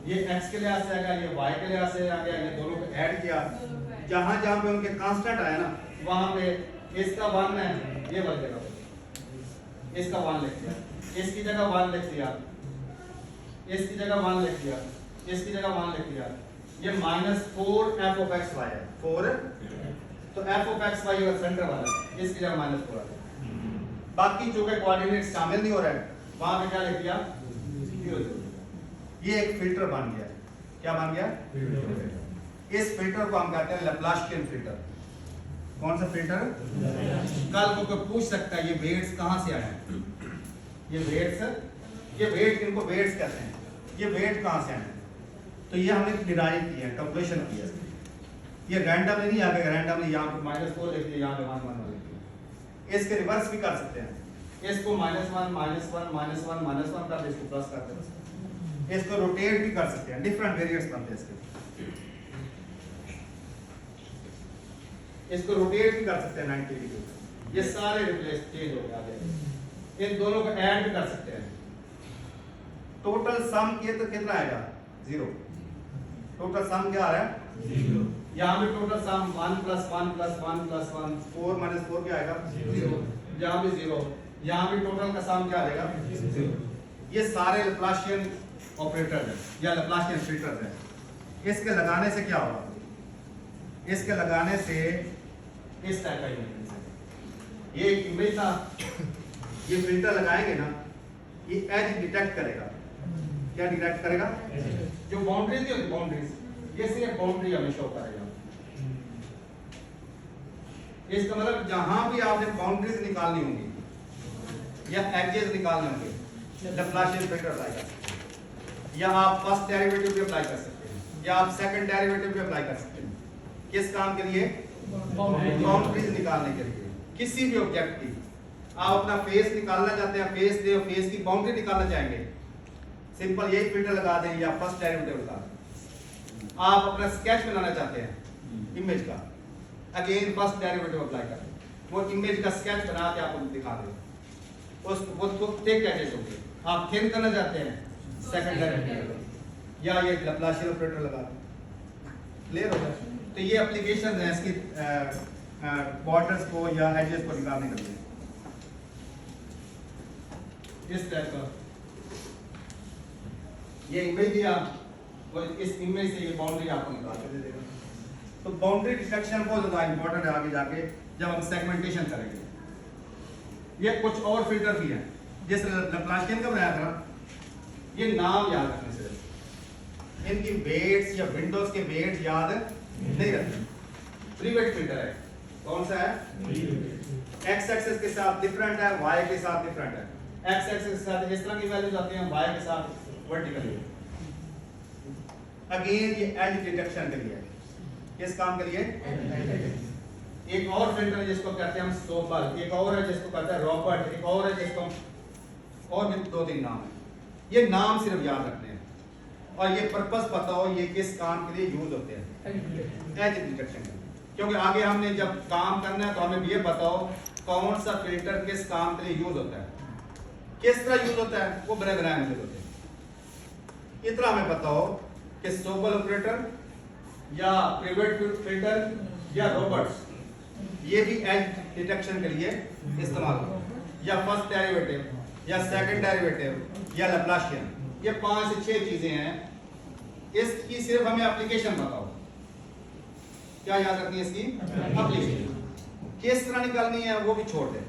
ये x के लिहाज से आ गया, ये y के लिहाज से आ गया, ये दोनों को ऐड किया, जहां जहां पे उनके कांस्टेंट आया ना वहां पे इसका 1 है, ये वाली जगह इसका 1 लिख दिया, इसकी जगह 1 लिख दिया, इसकी जगह 1 लिख दिया, इसकी जगह 1 लिख दिया। ये -4 f of x y है, 4 तो f of x y अगर सेंटर वाला है इसकी जगह -4 आ गया। बाकी जो के कोऑर्डिनेट शामिल नहीं हो रहा है वहां पे क्या लिख दिया 0 0। ये एक फिल्टर बन गया। क्या बन गया? इस फिल्टर को हम कहते हैं लैप्लाशियन फिल्टर। कौन सा फिल्टर? कल को कोई पूछ सकता है ये वेट्स कहां से आए हैं, ये वेट इनको वेट्स कहते हैं, ये वेट कहां से आए हैं? तो ये हमने डिराइव किया है, कैलकुलेशन किया है। ये रैंडमली नहीं आ गया, रैंडमली यहां पे -4 लिख दिया, यहां पे 1 1 लिख दिया। इसके रिवर्स भी कर सकते हैं, इसको -1 -1 -1 -1 कर दे, इसको प्लस कर दे, इसको रोटेट भी कर सकते हैं, डिफरेंट वेरिएंट्स बनते हैं इसके। इसको रोटेट भी कर सकते हैं 90 डिग्री। ये सारे रिप्लेस चेंज हो गए। इन दोनों को ऐड भी कर सकते हैं। टोटल सम ये तो कितना आएगा? 0। टोटल सम क्या आ रहा है? 0। यहाँ पे टोटल सम 1 + 1 + 1 + 1 4 - 4 क्या आएगा? 0। यहाँ भी 0। यहाँ भी टोटल का सम क्या आ जाएगा? 0। ये सारे लैप्लाशियन ऑपरेटर हैं या लैप्लाशियन फिल्टर्स हैं। इसके लगाने से क्या होगा? इसके लगाने से इस टाइप का इमेज, ये एक इमेज था, ये फिल्टर लगाएंगे ना, ये एज डिटेक्ट करेगा। क्या डिटेक्ट करेगा? जो बाउंड्रीज नहीं होती, बाउंड्रीज, ये सिर्फ बाउंड्री हमें शो करेगा। इसका मतलब जहां भी आपने बाउंड्रीज निकालनी होंगी या एजेस निकालने होंगे, लैप्लाशियन फिल्टर अप्लाई कर सकते हैं, या आप फर्स्ट डेरिवेटिव भी अप्लाई कर सकते हैं, या आप सेकंड डेरिवेटिव भी अप्लाई कर सकते हैं। किस काम के लिए? बाउंड्रीज निकालने के लिए। किसी भी ऑब्जेक्ट की आप अपना फेस निकालना चाहते हैं, फेस दे और फेस की बाउंड्री निकालना चाहेंगे, सिंपल यही फिल्टर लगा दें या फर्स्ट डेरिवेटिव लगा दें। आप अपना स्केच बनाना चाहते हैं इमेज का, अगेन फर्स्ट डेरिवेटिव अप्लाई करें, वो इमेज का स्केच बना के आपको दिखा दें। वो थिक एजेस होंगे। आप थिन करना चाहते हैं, सेकंड डेरिवेटिव या ये लैप्लाशियन ऑपरेटर लगा दें। क्लियर हो गया? तो ये एप्लीकेशन है इसकी बॉर्डर्स को या एजेस को निकालने के लिए। इस टाइप का ये इमेज दिया और इस इमेज से ये बाउंड्री आपको निकाल के दे देगा। तो बाउंड्री डिटेक्शन बहुत ज्यादा इंपॉर्टेंट है आगे जाके जब हम सेगमेंटेशन करेंगे। ये कुछ और फिल्टर भी हैं, जैसे लैप्लाशियन का बनाया था, ये नाम याद रखने से, इनकी वेट्स या विंडोज के वेट्स याद नहीं रखते। फ्री वेट फिल्टर है, कौन सा है? एक्स एक्सिस के साथ डिफरेंट है, वाई के साथ डिफरेंट है। एक्स एक्सिस के साथ इस तरह की वैल्यूज आती हैं, वाई के साथ वर्टिकली। अगेन ये एज डिटेक्शन के लिए, किस काम के लिए? एक और फिल्टर है जिसको कहते हैं हम सोबल, एक और है जिसको कहते हैं रॉबर्ट, एक और है जिसको, और भी 2-3 नाम है। ये नाम सिर्फ याद रखने हैं और ये पर्पस पता हो ये किस काम के लिए यूज होते हैं, एज डिटेक्शन। क्योंकि आगे हमने जब काम करना है तो हमें ये पता हो कौन सा फिल्टर किस काम के लिए यूज होता है, किस तरह यूज होता है, वो बड़े बनाए मुझे होते हैं। इतना हमें पता हो कि सोबल ऑपरेटर या प्रिवेट फिल्टर या रॉबर्ट्स, ये भी एज डिटेक्शन के लिए इस्तेमाल होगा, या फर्स्ट डेरिवेटिव या सेकंड डेरिवेटिव या लैप्लाशियन। ये 5 से 6 चीजें हैं, इसकी सिर्फ हमें एप्लीकेशन बताओ। क्या याद रखनी है इसकी? एप्लीकेशन किस तरह निकालनी है वो भी छोड़ दें।